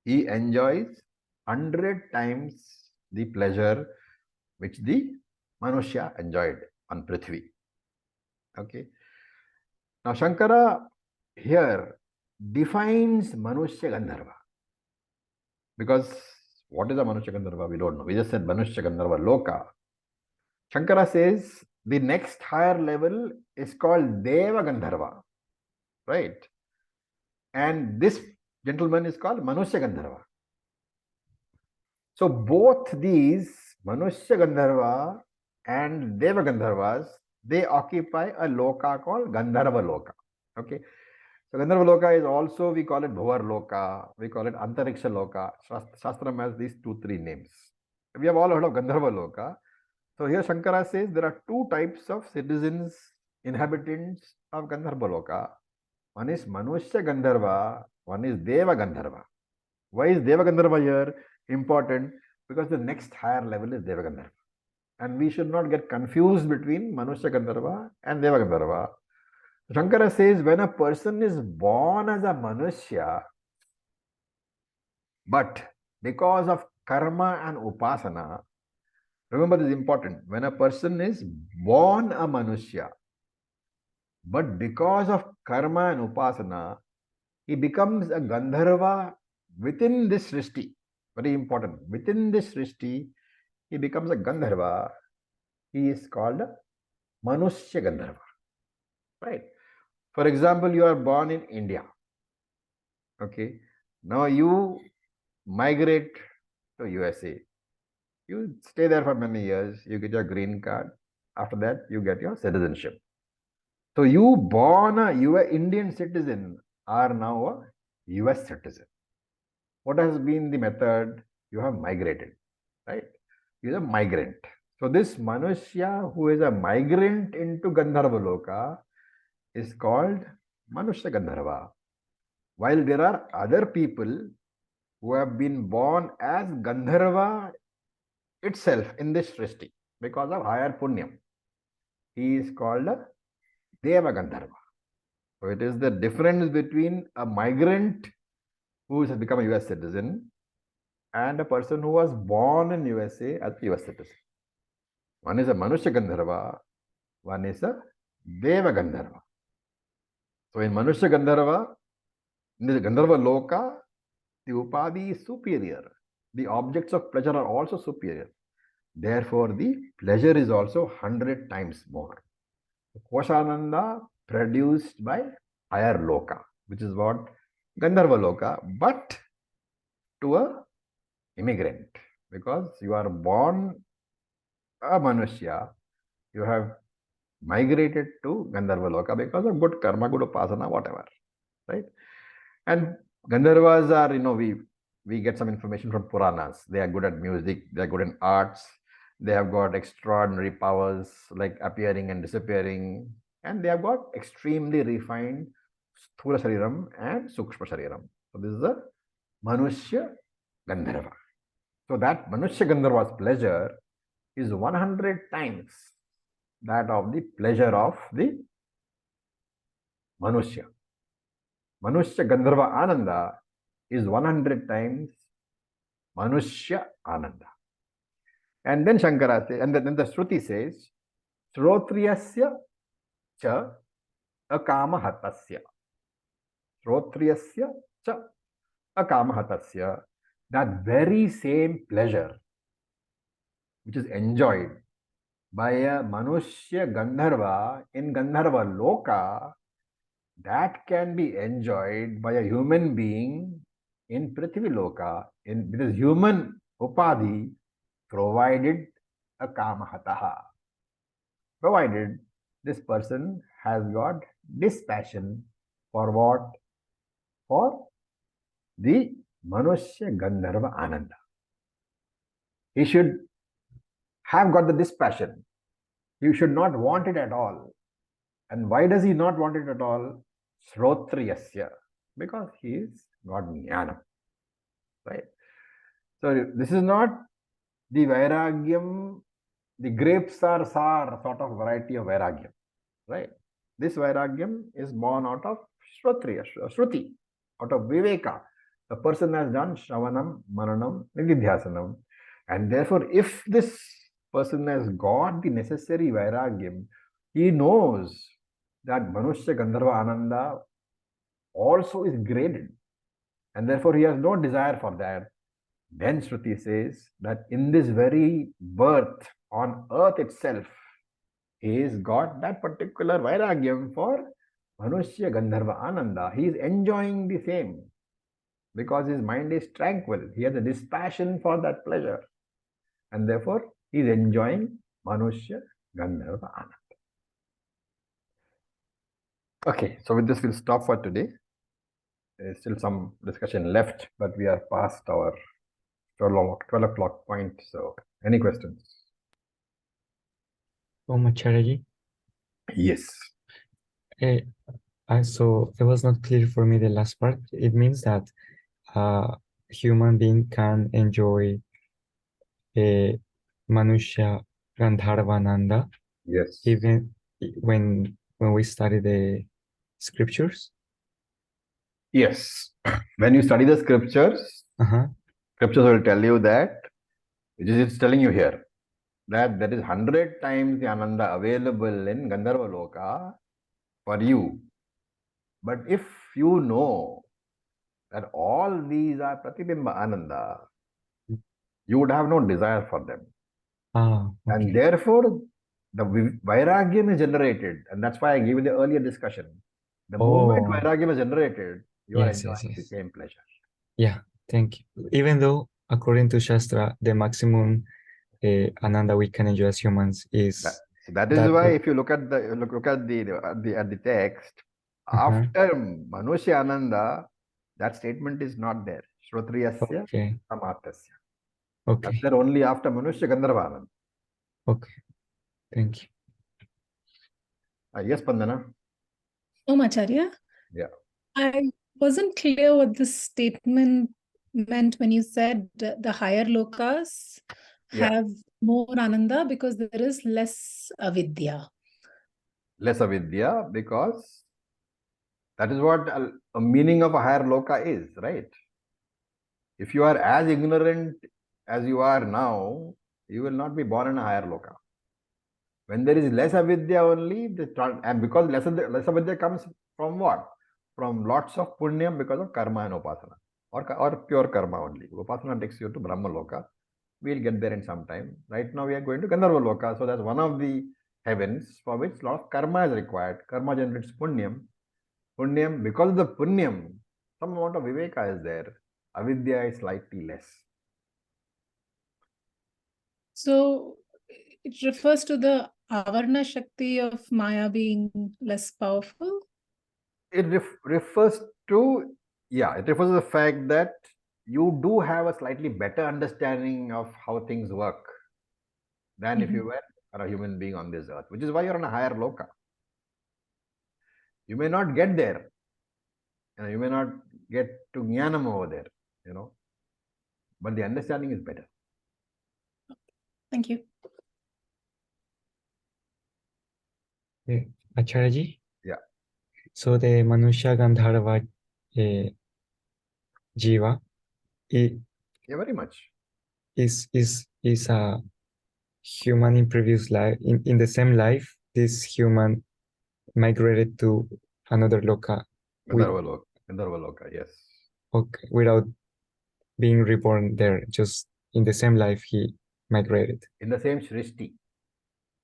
Speaker 1: he enjoys 100 times the pleasure which the Manushya enjoyed on Prithvi. Okay. Now Shankara here defines Manushya Gandharva. Because what is a Manushya Gandharva? We don't know. We just said Manushya Gandharva Loka. Shankara says the next higher level is called Deva Gandharva. Right? And this gentleman is called Manushya Gandharva. So both these, Manushya Gandharva and Deva Gandharvas, they occupy a loka called Gandharva Loka. Okay. So Gandharva Loka is also, we call it Bhuvar Loka, we call it Antariksha Loka. Shastram has these 2-3 names. We have all heard of Gandharva Loka. So here Shankara says there are 2 types of citizens, inhabitants of Gandharva Loka. One is Manushya Gandharva, one is Deva Gandharva. Why is Deva Gandharva here important? Because the next higher level is Deva Gandharva. And we should not get confused between Manushya Gandharva and Deva Gandharva. Shankara says when a person is born as a Manushya, but because of karma and upasana, remember this is important, when a person is born a Manushya, but because of karma and upasana, he becomes a Gandharva within this Srishti. Very important. Within this Srishti, he becomes a Gandharva. He is called a Manushya Gandharva. Right? For example, you are born in India. Okay. Now you migrate to USA. You stay there for many years. You get your green card. After that, you get your citizenship. So you born a Indian citizen are now a US citizen. What has been the method? You have migrated, right? You are a migrant. So this Manushya who is a migrant into Gandharva Loka is called Manushya Gandharva. While there are other people who have been born as Gandharva itself in this Srishti because of higher Punyam. He is called a Deva Gandharva. So it is the difference between a migrant who has become a US citizen and a person who was born in USA as a US citizen. One is a Manushya Gandharva, one is a Deva Gandharva. So in Manushya Gandharva, in the Gandharva Loka, the Upadhi is superior. The objects of pleasure are also superior. Therefore, the pleasure is also 100 times more. Koshananda produced by higher Loka, which is what Gandharva Loka, but to a immigrant. Because you are born a Manushya, you have migrated to Gandharva Loka because of good karma, good upasana, whatever. Right? And Gandharvas are, we get some information from Puranas. They are good at music, they are good in arts, they have got extraordinary powers like appearing and disappearing, and they have got extremely refined Sthula Shariram and Sukshma Shariram. So this is a Manushya Gandharva. So that Manushya Gandharva's pleasure is 100 times that of the pleasure of the Manushya. Manushya Gandharva Ananda is 100 times Manushya Ananda. And then Shankara says, and then the Shruti says, Shrotriyasya cha akamahatasya. Shrotriyasya cha akamahatasya. That very same pleasure which is enjoyed by a Manushya Gandharva in Gandharva Loka, that can be enjoyed by a human being in Prithvi Loka, in this human Upadhi, provided a Kamahataha. Provided this person has got dispassion for what? For the Manushya Gandharva Ananda. He should have got the dispassion. He should not want it at all. And why does he not want it at all? Shrotriyasya. Because he is got jnana. Right? So this is not the Vairagyam, the grapes are sour sort of variety of Vairagyam. Right? This Vairagyam is born out of Shrotriya, Shruti, out of Viveka. The person has done Shravanam, Mananam, Nididhyasanam. And therefore, if this person has got the necessary vairagyam, he knows that Manushya Gandharva Ananda also is graded, and therefore he has no desire for that. Then Shruti says that in this very birth on earth itself, he's got that particular vairagyam for Manushya Gandharva Ananda. He is enjoying the same because his mind is tranquil. He has a dispassion for that pleasure. And therefore, he is enjoying Manushya Gandharva Ananda. Okay, so with this, we'll stop for today. There's still some discussion left, but we are past our 12 o'clock point. So, any questions?
Speaker 2: Om Acharya.
Speaker 1: Yes.
Speaker 2: So it was not clear for me the last part. It means that a human being can enjoy Manushya Gandharvananda
Speaker 1: Yes.
Speaker 2: even when we study the scriptures.
Speaker 1: Yes. When you study the scriptures, scriptures will tell you that, which is it's telling you here, that there is 100 times the Ananda available in Gandharva Loka for you. But if you know that all these are Pratibimba Ananda, you would have no desire for them.
Speaker 2: Okay.
Speaker 1: And therefore, the vairagyam is generated. And that's why I gave you the earlier discussion. The moment vairagyam is generated, you are enjoying the same pleasure.
Speaker 2: Yeah, thank you. Even though, according to Shastra, the maximum Ananda we can enjoy as humans is
Speaker 1: that is why if you look at the text, after Manushya Ananda, that statement is not there. Shrotriyasya Samarthasya.
Speaker 2: Okay.
Speaker 1: That's there only after Manushya Gandharva Ananda.
Speaker 2: Okay. Thank you.
Speaker 1: Yes, Pandana.
Speaker 6: Om Acharya.
Speaker 1: Yeah.
Speaker 6: I wasn't clear what this statement meant when you said the higher lokas have more ananda because there is less avidya.
Speaker 1: Less avidya, because that is what a meaning of a higher loka is, right? If you are as ignorant as you are now, you will not be born in a higher loka. When there is less avidya only, and because less avidya comes from what? From lots of punya because of karma and upasana, or pure karma only. Upasana takes you to Brahma Loka. We'll get there in some time. Right now we are going to Gandharva Loka. So that's one of the heavens for which a lot of karma is required. Karma generates punyam. Punyam, because of the punyam, some amount of viveka is there. Avidya is slightly less.
Speaker 6: So it refers to the avarna shakti of Maya being less powerful?
Speaker 1: It refers to the fact that you do have a slightly better understanding of how things work than if you were a human being on this earth, which is why you're on a higher loka. You may not get there. You may not get to jnanam over there, but the understanding is better.
Speaker 6: Thank you.
Speaker 2: Acharya?
Speaker 1: Yeah.
Speaker 2: So the Manushya Gandharva Jiva
Speaker 1: very much
Speaker 2: is a human in previous life. In the same life, this human migrated to another loka.
Speaker 1: Gandharva Loka, yes.
Speaker 2: Okay, without being reborn there, just in the same life he migrated.
Speaker 1: In the same Srishti.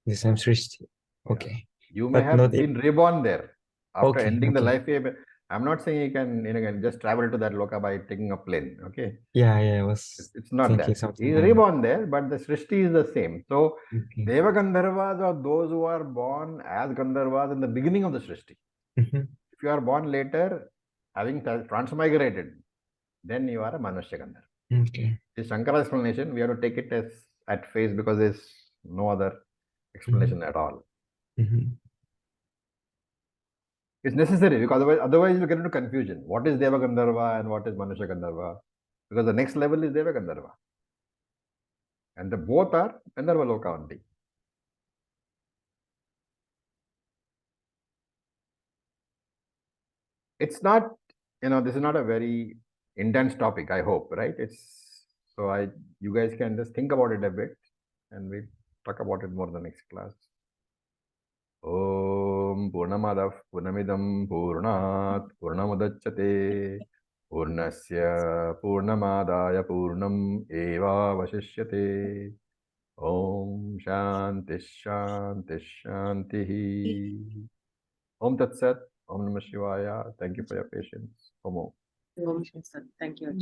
Speaker 2: The same Srishti. Okay.
Speaker 1: You may have been reborn there after ending the life. I'm not saying you can just travel to that loka by taking a plane. Okay. It's not that. He's reborn there, but the Srishti is the same. So Deva Gandharvas are those who are born as Gandharvas in the beginning of the Srishti. If you are born later, having transmigrated, then you are a Manushya Gandharva.
Speaker 2: Okay.
Speaker 1: This Shankara's explanation, we have to take it as at face because there's no other explanation at all. It's necessary because otherwise you'll get into confusion. What is Deva Gandharva and what is Manushya Gandharva? Because the next level is Deva Gandharva. And the both are Gandharva Loka only. It's not, this is not a very intense topic, I hope, right? You guys can just think about it a bit and talk about it more in the next class. Om Purnamadav Purnamidam Purnat Purnamudachyate Purnasya Purnamadaya Purnam Eva Vasishyate. Om Shanti Shanti Shanti. Om Tat Sat. Om Namah Shivaya. Thank you for your patience. Om.
Speaker 5: Om Shri Sat. Thank you.